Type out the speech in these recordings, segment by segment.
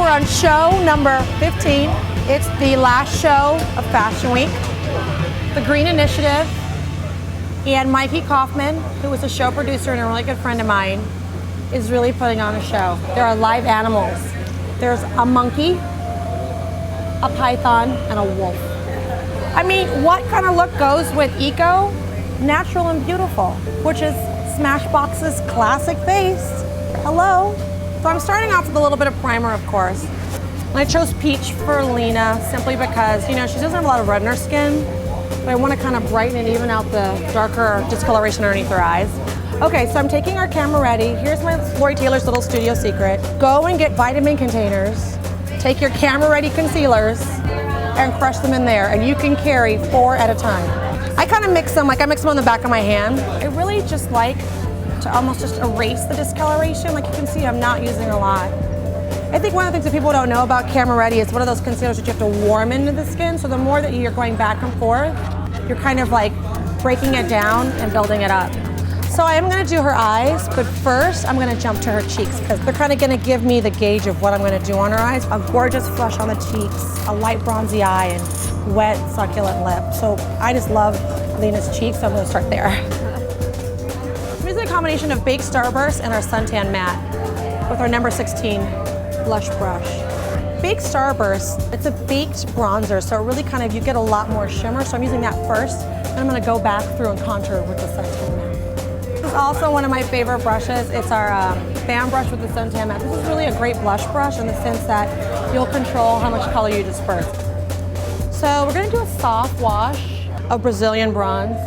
we're on show number 15. It's the last show of Fashion Week. The Green Initiative and Mikey Kaufman, who was a show producer and a really good friend of mine, is really putting on a show. There are live animals. There's a monkey, a python, and a wolf. I mean, what kind of look goes with eco, natural, and beautiful, which is Smashbox's classic face. Hello. So I'm starting off with a little bit of primer, of course. And I chose peach for Lena simply because, you know, she doesn't have a lot of red in her skin, but I want to kind of brighten and even out the darker discoloration underneath her eyes. Okay, so I'm taking our camera ready. Here's my Lori Taylor's little studio secret. Go and get vitamin containers, take your camera ready concealers, and crush them in there, and you can carry 4 at a time. I kind of mix them, like I mix them on the back of my hand. I really just like to almost just erase the discoloration. Like you can see, I'm not using a lot. I think one of the things that people don't know about Camera Ready is one of those concealers that you have to warm into the skin. So the more that you're going back and forth, you're kind of like breaking it down and building it up. So I am gonna do her eyes, but first I'm gonna jump to her cheeks because they're kind of gonna give me the gauge of what I'm gonna do on her eyes. A gorgeous flush on the cheeks, a light bronzy eye, and wet succulent lip. So I just love Lena's cheeks, so I'm gonna start there. I'm using a combination of Baked Starburst and our Suntan Matte with our number 16 blush brush. Baked Starburst, it's a baked bronzer, so it really kind of, you get a lot more shimmer, so I'm using that first, and I'm gonna go back through and contour with the Suntan Matte. This is also one of my favorite brushes. It's our fan brush with the Suntan Matte. This is really a great blush brush in the sense that you'll control how much color you disperse. So we're gonna do a soft wash of Brazilian bronze.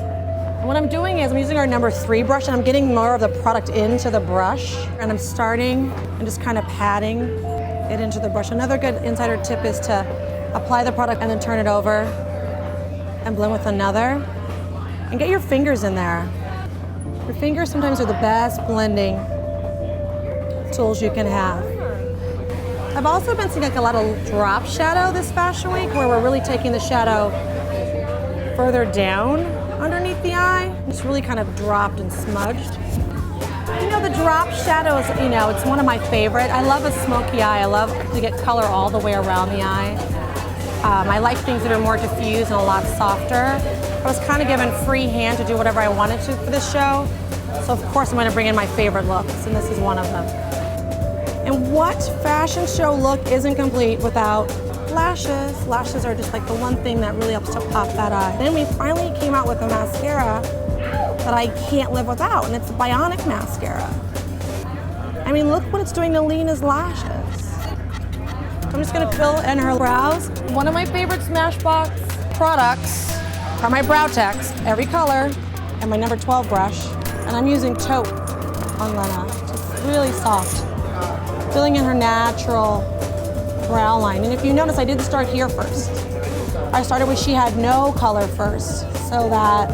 And what I'm doing is I'm using our number 3 brush and I'm getting more of the product into the brush. And I'm starting and just kind of patting it into the brush. Another good insider tip is to apply the product and then turn it over and blend with another. And get your fingers in there. Your fingers sometimes are the best blending tools you can have. I've also been seeing like a lot of drop shadow this Fashion Week where we're really taking the shadow further down underneath the eye. It's really kind of dropped and smudged. You know, the drop shadow is, you know, it's one of my favorite. I love a smoky eye. I love to get color all the way around the eye. I like things that are more diffused and a lot softer. I was kind of given free hand to do whatever I wanted to for this show. So of course I'm going to bring in my favorite looks, and this is one of them. And what fashion show look isn't complete without lashes? Lashes are just like the one thing that really helps to pop that eye. Then we finally came out with a mascara that I can't live without, and it's a bionic mascara. I mean, look what it's doing to Lena's lashes. I'm just going to fill in her brows. One of my favorite Smashbox products are my brow techs, every color, and my number 12 brush. And I'm using taupe on Lena, just really soft. Filling in her natural brow line. And if you notice, I didn't start here first. I started where she had no color first, so that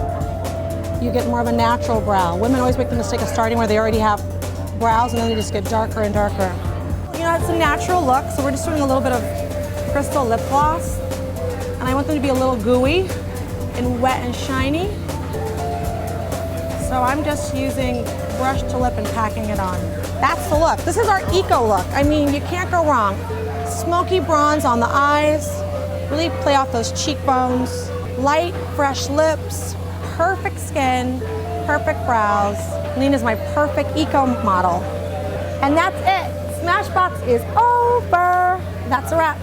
you get more of a natural brow. Women always make the mistake of starting where they already have brows and then they just get darker and darker. You know, it's a natural look, so we're just doing a little bit of crystal lip gloss. And I want them to be a little gooey and wet and shiny. So I'm just using brush to lip and packing it on. That's the look. This is our eco look. I mean, you can't go wrong. Smoky bronze on the eyes, really play off those cheekbones, light, fresh lips, perfect skin, perfect brows. Lena's my perfect eco model. And that's it. Smashbox is over. That's a wrap.